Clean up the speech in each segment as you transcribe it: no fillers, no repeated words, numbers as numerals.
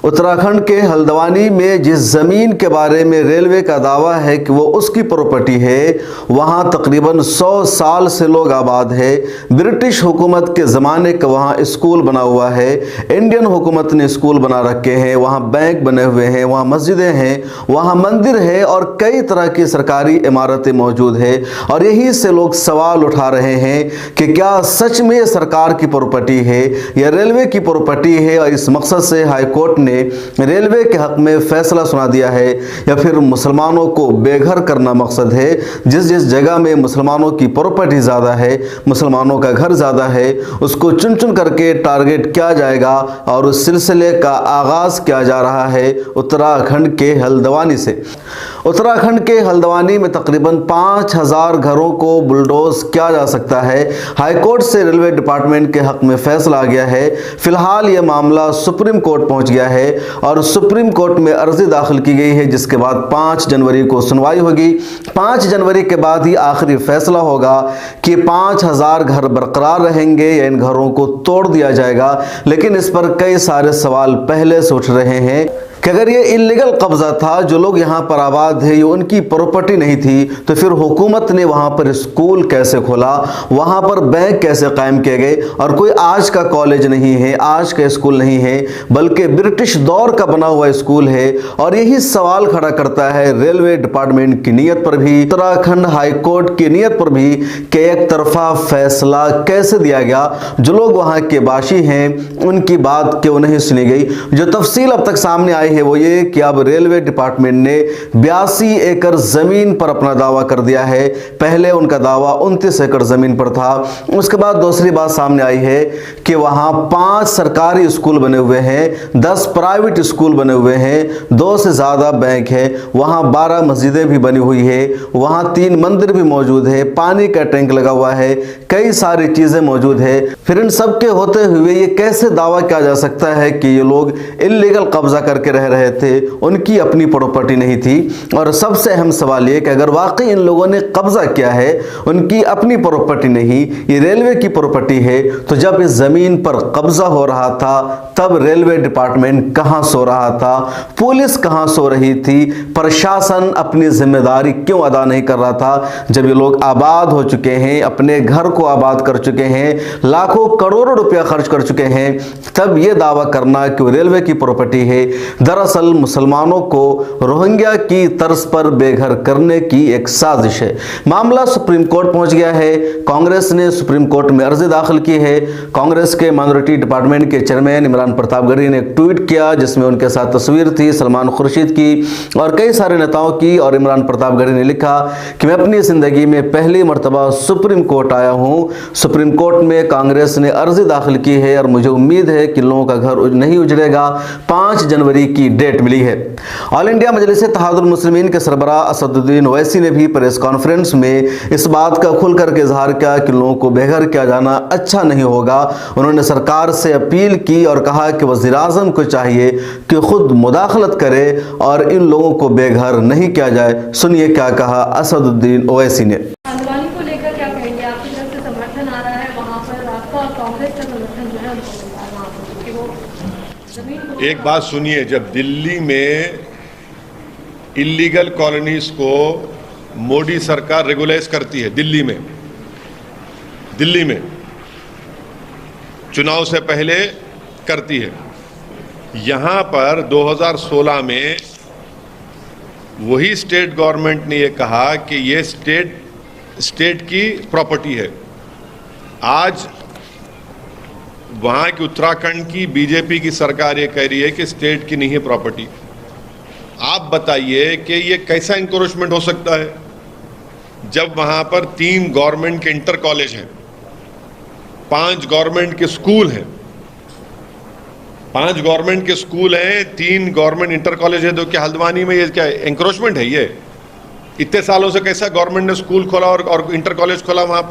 उत्तराखंड के हल्द्वानी में जिस ज़मीन के बारे में रेलवे का दावा है कि वो उसकी प्रॉपर्टी है, वहाँ तकरीबन 100 साल से लोग आबाद है। ब्रिटिश हुकूमत के ज़माने का वहाँ स्कूल बना हुआ है, इंडियन हुकूमत ने स्कूल बना रखे हैं, वहाँ बैंक बने हुए हैं, वहाँ मस्जिदें हैं, वहाँ मंदिर है और कई तरह की सरकारी इमारतें मौजूद है। और यहीं से लोग सवाल उठा रहे हैं कि क्या सच में सरकार की प्रॉपर्टी है या रेलवे की प्रॉपर्टी है, और इस मकसद से हाई कोर्ट ने रेलवे के हक में फैसला सुना दिया है, या फिर मुसलमानों को बेघर करना मकसद है। जिस जिस जगह में मुसलमानों की प्रॉपर्टी ज़्यादा है, मुसलमानों का घर ज़्यादा है, उसको चुन चुन करके टारगेट किया जाएगा और उस सिलसिले का आगाज़ किया जा रहा है उत्तराखंड के हल्द्वानी से। उत्तराखंड के हल्द्वानी में तकरीबन 5000 घरों को बुलडोज किया जा सकता है। हाईकोर्ट से रेलवे डिपार्टमेंट के हक में फैसला आ गया है। फिलहाल यह मामला सुप्रीम कोर्ट पहुंच गया है और सुप्रीम कोर्ट में अर्जी दाखिल की गई है, जिसके बाद 5 जनवरी को सुनवाई होगी। 5 जनवरी के बाद ही आखिरी फैसला होगा कि 5000 घर बरकरार रहेंगे या इन घरों को तोड़ दिया जाएगा। लेकिन इस पर कई सारे सवाल पहले से उठ रहे हैं कि अगर ये इल्लीगल कब्जा था, जो लोग यहाँ पर आबाद है ये उनकी प्रॉपर्टी नहीं थी, तो फिर हुकूमत ने वहाँ पर स्कूल कैसे खोला, वहाँ पर बैंक कैसे कायम किए गए। और कोई आज का कॉलेज नहीं है, आज का स्कूल नहीं है, बल्कि ब्रिटिश दौर का बना हुआ स्कूल है। और यही सवाल खड़ा करता है रेलवे डिपार्टमेंट की नीयत पर भी, उत्तराखंड हाई कोर्ट की नीयत पर भी, कि एक तरफा फैसला कैसे दिया गया। जो लोग वहाँ के बाशी हैं उनकी बात क्यों नहीं सुनी गई। जो तफसील अब तक सामने आई है वो ये कि अब रेलवे डिपार्टमेंट ने 82 एकड़ जमीन पर अपना दावा कर दिया है। पहले उनका दावा 29 एकड़ जमीन पर था। उसके बाद दूसरी बात सामने आई है कि वहां 5 सरकारी स्कूल बने हुए हैं, 10 प्राइवेट स्कूल बने हुए हैं, 2 से ज्यादा बैंक है, वहां 12 मस्जिदें भी बनी हुई है, वहां 3 मंदिर भी मौजूद है, पानी का टैंक लगा हुआ है, कई सारी चीजें मौजूद है। फिर इन सब के होते हुए ये कैसे दावा किया जा सकता है कि ये लोग इल्लीगल कब्जा करके रह रहे थे, उनकी अपनी प्रॉपर्टी नहीं थी। और सबसे अहम सवाल ये कि अगर वाकई इन लोगों ने कब्जा किया है, उनकी अपनी प्रॉपर्टी नहीं, ये रेलवे की प्रॉपर्टी है, तो जब इस जमीन पर कब्जा हो रहा था तब रेलवे डिपार्टमेंट कहां सो रहा था, पुलिस कहां सो रही थी, प्रशासन अपनी जिम्मेदारी क्यों अदा नहीं कर रहा था। जब ये लोग आबाद हो चुके हैं, अपने घर को आबाद कर चुके हैं, लाखों करोड़ों रुपया खर्च कर चुके हैं, तब ये दावा करना कि रेलवे की प्रॉपर्टी है, दरअसल मुसलमानों को रोहिंग्या की तर्ज पर बेघर करने की एक साजिश है। मामला सुप्रीम कोर्ट पहुंच गया है। कांग्रेस ने सुप्रीम कोर्ट में अर्जी दाखिल की है। कांग्रेस के माइनॉरिटी डिपार्टमेंट के चेयरमैन इमरान प्रतापगढ़ी ने एक ट्वीट किया जिसमें उनके साथ तस्वीर थी सलमान खुर्शीद की और कई सारे नेताओं की। और इमरान प्रतापगढ़ी ने लिखा कि मैं अपनी जिंदगी में पहली मरतबा सुप्रीम कोर्ट आया हूँ। सुप्रीम कोर्ट में कांग्रेस ने अर्जी दाखिल की है और मुझे उम्मीद है कि लोगों का घर नहीं उजड़ेगा। 5 जनवरी की डेट मिली है। ऑल इंडिया मजलिस इत्तेहादुल मुस्लिमीन के सरबराह असदुद्दीन ओवैसी ने भी प्रेस कॉन्फ्रेंस में इस बात का खुल करके इजहार किया कि लोगों को बेघर किया जाना अच्छा नहीं होगा। उन्होंने सरकार से अपील की और कहा कि वज़ीर आज़म को चाहिए कि खुद मुदाखलत करे और इन लोगों को बेघर नहीं किया जाए। सुनिए क्या कहा असदुद्दीन ओवैसी ने। हल्द्वानी को लेकर क्या कहेंगे? आपकी तरफ से समर्थन आ रहा है वहाँ पर, आपका कांग्रेस का समर्थन जो है वहाँ पर कि वो जमीन। एक बात सुनिए, जब दिल्ली में इल्लीगल कॉलोनीज को मोदी सरकार रेगुलाइज करती है, दिल्ली में चुनाव से पहले करती है, यहाँ पर 2016 में वही स्टेट गवर्नमेंट ने ये कहा कि ये स्टेट की प्रॉपर्टी है। आज वहाँ की उत्तराखंड की बीजेपी की सरकार ये कह रही है कि स्टेट की नहीं है प्रॉपर्टी। आप बताइए कि ये कैसा इंक्रोचमेंट हो सकता है जब वहाँ पर 3 गवर्नमेंट के इंटर कॉलेज हैं, 5 गवर्नमेंट के स्कूल हैं, 5 गवर्नमेंट के स्कूल हैं, 3 गवर्नमेंट इंटर कॉलेज है। तो क्या हल्द्वानी में ये क्या इंक्रोचमेंट है? ये इतने सालों से कैसा गवर्नमेंट ने स्कूल खोला और इंटर कॉलेज खोला? वहाँ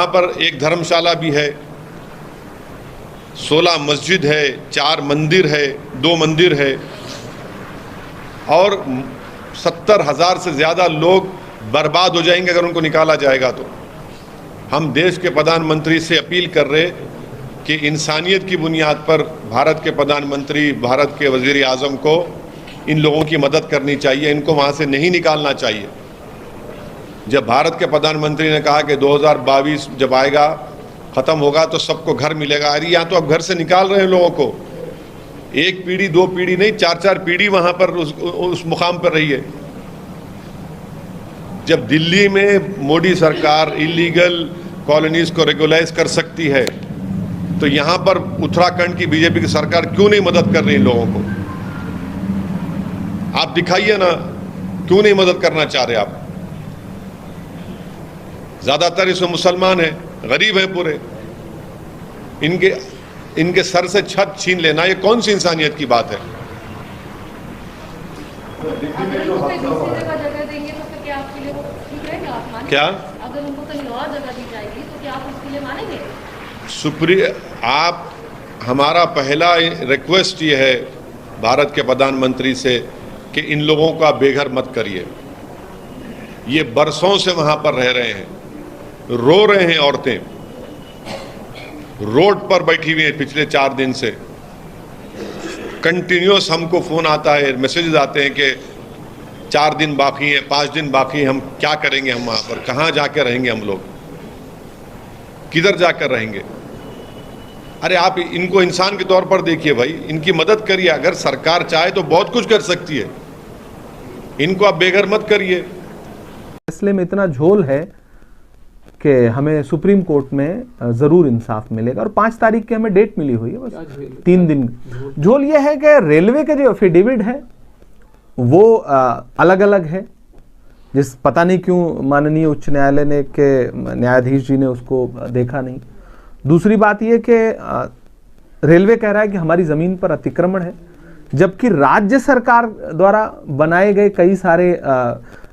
पर एक धर्मशाला भी है, 16 मस्जिद है, 4 मंदिर है, 2 मंदिर है और 70,000 से ज़्यादा लोग बर्बाद हो जाएंगे अगर उनको निकाला जाएगा। तो हम देश के प्रधानमंत्री से अपील कर रहे कि इंसानियत की बुनियाद पर भारत के प्रधानमंत्री, भारत के वज़ीर आज़म को इन लोगों की मदद करनी चाहिए, इनको वहाँ से नहीं निकालना चाहिए। जब भारत के प्रधानमंत्री ने कहा कि 2022 जब आएगा, ख़त्म होगा तो सबको घर मिलेगा, अरे यहाँ तो अब घर से निकाल रहे हैं लोगों को। एक पीढ़ी, दो पीढ़ी नहीं, 4-4 पीढ़ी वहाँ पर उस मुकाम पर रही है। जब दिल्ली में मोदी सरकार इलीगल कॉलोनीज को रेगुलाइज कर सकती है, तो यहाँ पर उत्तराखंड की बीजेपी की सरकार क्यों नहीं मदद कर रही इन लोगों को? आप दिखाइए ना, क्यों नहीं मदद करना चाह रहे आप? ज्यादातर इसमें मुसलमान हैं, गरीब हैं पूरे, इनके सर से छत छीन लेना, ये कौन सी इंसानियत की बात है? अगर उनको कहीं दूसरी जगह जगह देंगे तो फिर क्या आपके लिए वो ठीक रहेगा? आप मानेंगे? क्या? अगर उनको कहीं और जगह दी जाएगी तो क्या आप उसके लिए मानेंगे? आप, हमारा पहला रिक्वेस्ट ये है भारत के प्रधानमंत्री से कि इन लोगों को आप बेघर मत करिए। ये बरसों से वहां पर रह रहे हैं, रो रहे हैं, औरतें रोड पर बैठी हुई हैं पिछले 4 दिन से। कंटिन्यूस हमको फोन आता है, मैसेजेस आते हैं कि 4 दिन बाकी हैं, 5 दिन बाकी हैं, हम क्या करेंगे, हम वहां पर कहां जाकर रहेंगे, हम लोग किधर जाकर रहेंगे? अरे आप इनको इंसान के तौर पर देखिए भाई, इनकी मदद करिए। अगर सरकार चाहे तो बहुत कुछ कर सकती है, इनको आप बेघर मत करिए। फैसले में इतना झोल है कि हमें सुप्रीम कोर्ट में जरूर इंसाफ मिलेगा, और 5 तारीख की हमें डेट मिली हुई है, बस 3 दिन। झोल ये है कि रेलवे के जो एफिडेविट है वो अलग अलग है, जिस पता नहीं क्यों माननीय उच्च न्यायालय ने के न्यायाधीश जी ने उसको देखा नहीं। दूसरी बात यह कि रेलवे कह रहा है कि हमारी जमीन पर अतिक्रमण है, जबकि राज्य सरकार द्वारा बनाए गए कई सारे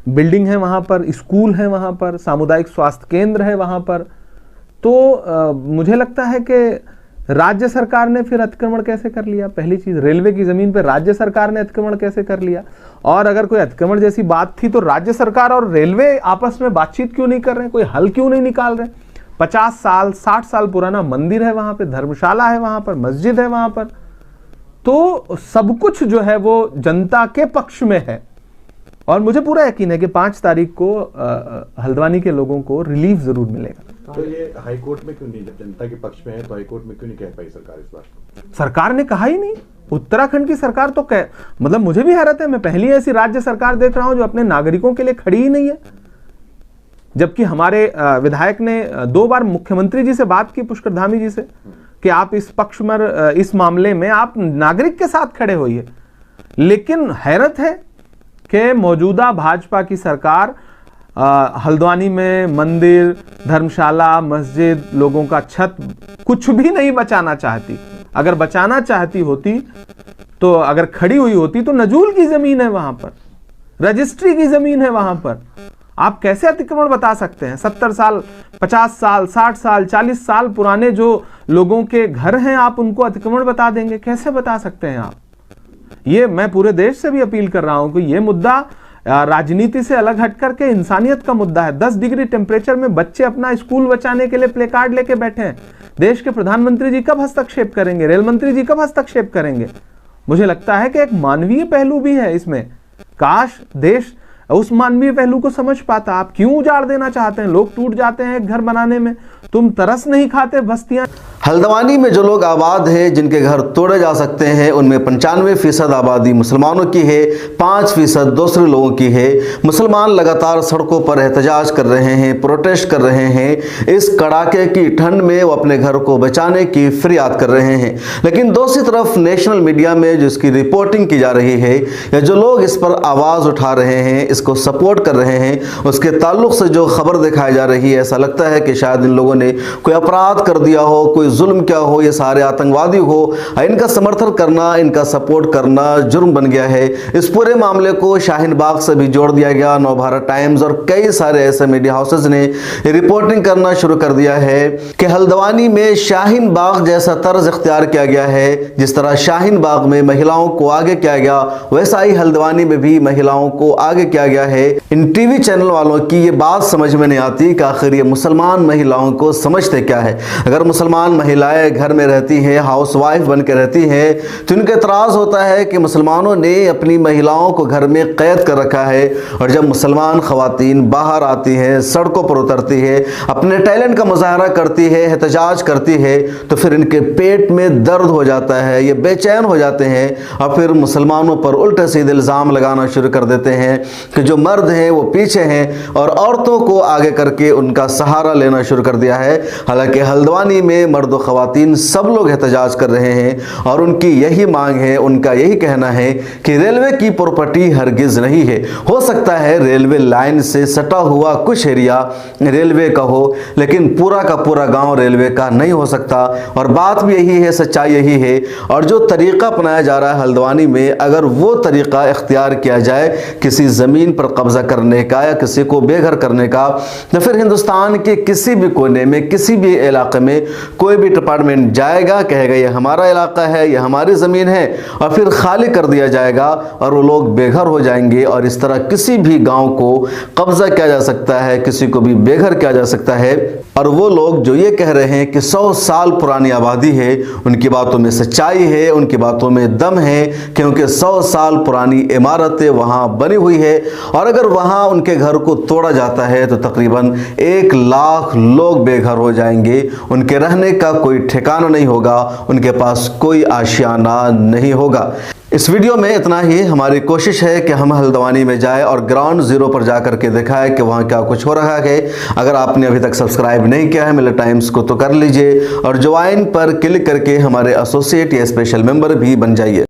बिल्डिंग हैं, वहां पर स्कूल हैं, वहां पर सामुदायिक स्वास्थ्य केंद्र है वहां पर। तो मुझे लगता है कि राज्य सरकार ने फिर अतिक्रमण कैसे कर लिया? पहली चीज, रेलवे की जमीन पर राज्य सरकार ने अतिक्रमण कैसे कर लिया? और अगर कोई अतिक्रमण जैसी बात थी तो राज्य सरकार और रेलवे आपस में बातचीत क्यों नहीं कर रहे हैं? कोई हल क्यों नहीं निकाल रहे? 50 साल 60 साल पुराना मंदिर है वहां पे, धर्मशाला है वहां पर, मस्जिद है वहां पर, तो सब कुछ जो है वो जनता के पक्ष में है। और मुझे पूरा यकीन है कि 5 तारीख को हल्द्वानी के लोगों को रिलीफ जरूर मिलेगा। तो ये हाई कोर्ट में क्यों नहीं, जब जनता के पक्ष में है तो हाई कोर्ट में क्यों नहीं कह पाई सरकार इस बात? सरकार ने कहा ही नहीं। उत्तराखंड की सरकार तो मतलब मुझे भी हैरत है, मैं पहली ऐसी राज्य सरकार देख रहा हूं जो अपने नागरिकों के लिए खड़ी ही नहीं है। जबकि हमारे विधायक ने 2 बार मुख्यमंत्री जी से बात की, पुष्कर धामी जी से, कि आप इस पक्ष में, इस मामले में आप नागरिक के साथ खड़े होइए। लेकिन हैरत है कि मौजूदा भाजपा की सरकार हल्द्वानी में मंदिर, धर्मशाला, मस्जिद, लोगों का छत कुछ भी नहीं बचाना चाहती। अगर बचाना चाहती होती तो, अगर खड़ी हुई होती तो नजूल की जमीन है वहां पर, रजिस्ट्री की जमीन है वहां पर। आप कैसे अतिक्रमण बता सकते हैं? 70 साल, 50 साल, 60 साल, 40 साल पुराने जो लोगों के घर हैं, आप उनको अतिक्रमण बता देंगे? कैसे बता सकते हैं आप? ये मैं पूरे देश से भी अपील कर रहा हूं कि ये मुद्दा राजनीति से अलग हट करके इंसानियत का मुद्दा है। 10 डिग्री टेम्परेचर में बच्चे अपना स्कूल बचाने के लिए प्ले कार्ड लेके बैठे हैं। देश के प्रधानमंत्री जी कब हस्तक्षेप करेंगे? रेल मंत्री जी कब हस्तक्षेप करेंगे? मुझे लगता है कि एक मानवीय पहलू भी है इसमें। काश देश उस मानवीय पहलू को समझ पाता। आप क्यों उजाड़ देना चाहते हैं? लोग टूट जाते हैं एक घर बनाने में, तुम तरस नहीं खाते बस्तियां? हल्द्वानी में जो लोग आबाद हैं, जिनके घर तोड़े जा सकते हैं, उनमें 95% आबादी मुसलमानों की है, 5% दूसरे लोगों की है। मुसलमान लगातार सड़कों पर एहतजाज कर रहे हैं, प्रोटेस्ट कर रहे हैं। इस कड़ाके की ठंड में वो अपने घर को बचाने की फरियाद कर रहे हैं। लेकिन दूसरी तरफ नेशनल मीडिया में जिसकी रिपोर्टिंग की जा रही है, या जो लोग इस पर आवाज़ उठा रहे हैं, इसको सपोर्ट कर रहे हैं, उसके ताल्लुक से जो खबर दिखाई जा रही है, ऐसा लगता है कि शायद इन लोगों ने कोई अपराध कर दिया हो, कोई जुल्म क्या हो, ये सारे आतंकवादी हो। इनका समर्थन करना, इनका सपोर्ट करना जुर्म बन गया है। इस पूरे मामले को शाहीन बाग से भी जोड़ दिया गया। नवभारत टाइम्स और कई सारे ऐसे मीडिया हाउसेस ने रिपोर्टिंग करना शुरू कर दिया है कि हल्द्वानी में शाहीन बाग जैसा तर्ज इख्तियार किया गया है। जिस तरह शाहीन बाग में महिलाओं को आगे किया गया, वैसा ही हल्द्वानी में भी महिलाओं को आगे किया गया है। इन टीवी चैनल वालों की ये बात समझ में नहीं आती कि आखिर ये मुसलमान महिलाओं को को समझते क्या है। अगर मुसलमान महिलाएं घर में रहती हैं, हाउसवाइफ बन के रहती हैं, तो इनका एतराज़ होता है कि मुसलमानों ने अपनी महिलाओं को घर में कैद कर रखा है, और जब मुसलमान ख़वातीन बाहर आती हैं, सड़कों पर उतरती है, अपने टैलेंट का मुजाहरा करती है, एहतजाज करती है, तो फिर इनके पेट में दर्द हो जाता है, ये बेचैन हो जाते हैं और फिर मुसलमानों पर उल्टे सीधे इल्ज़ाम लगाना शुरू कर देते हैं कि जो मर्द हैं वो पीछे हैं, और औरतों को आगे करके उनका सहारा लेना शुरू कर दिया है। हालांकि हल्द्वानी में मर्द व ख़वातीन सब लोग एहतजाज कर रहे हैं और उनकी यही मांग है, उनका यही कहना है कि रेलवे की प्रॉपर्टी हरगिज़ नहीं है। हो सकता है रेलवे लाइन से सटा हुआ कुछ एरिया रेलवे का हो, लेकिन पूरा का पूरा गांव रेलवे का नहीं हो सकता। और बात भी यही है, सच्चाई यही है। और जो तरीक़ा अपनाया जा रहा है हल्द्वानी में, अगर वो तरीक़ा इख्तियार किया जाए किसी ज़मीन पर कब्ज़ा करने का या किसी को बेघर करने का, तो फिर हिंदुस्तान के किसी भी कोने में, किसी भी इलाके में कोई भी डिपार्टमेंट जाएगा, कहेगा ये हमारा इलाका है, ये हमारी ज़मीन है, और फिर खाली कर दिया जाएगा और वो लोग बेघर हो जाएंगे। और इस तरह किसी भी गांव को कब्ज़ा किया जा सकता है, किसी को भी बेघर किया जा सकता है। और वो लोग जो ये कह रहे हैं कि 100 साल पुरानी आबादी है, उनकी बातों में सच्चाई है, उनकी बातों में दम है, क्योंकि 100 साल पुरानी इमारतें वहाँ बनी हुई है, और अगर वहाँ उनके घर को तोड़ा जाता है तो तकरीबन 1 लाख लोग बेघर हो जाएंगे। उनके रहने का कोई ठिकाना नहीं होगा, उनके पास कोई आशियाना नहीं होगा। इस वीडियो में इतना ही। हमारी कोशिश है कि हम हल्द्वानी में जाए और ग्राउंड ज़ीरो पर जाकर के दिखाएं कि वहाँ क्या कुछ हो रहा है। अगर आपने अभी तक सब्सक्राइब नहीं किया है मिलर टाइम्स को, तो कर लीजिए और ज्वाइन पर क्लिक करके हमारे एसोसिएट या स्पेशल मेंबर भी बन जाइए।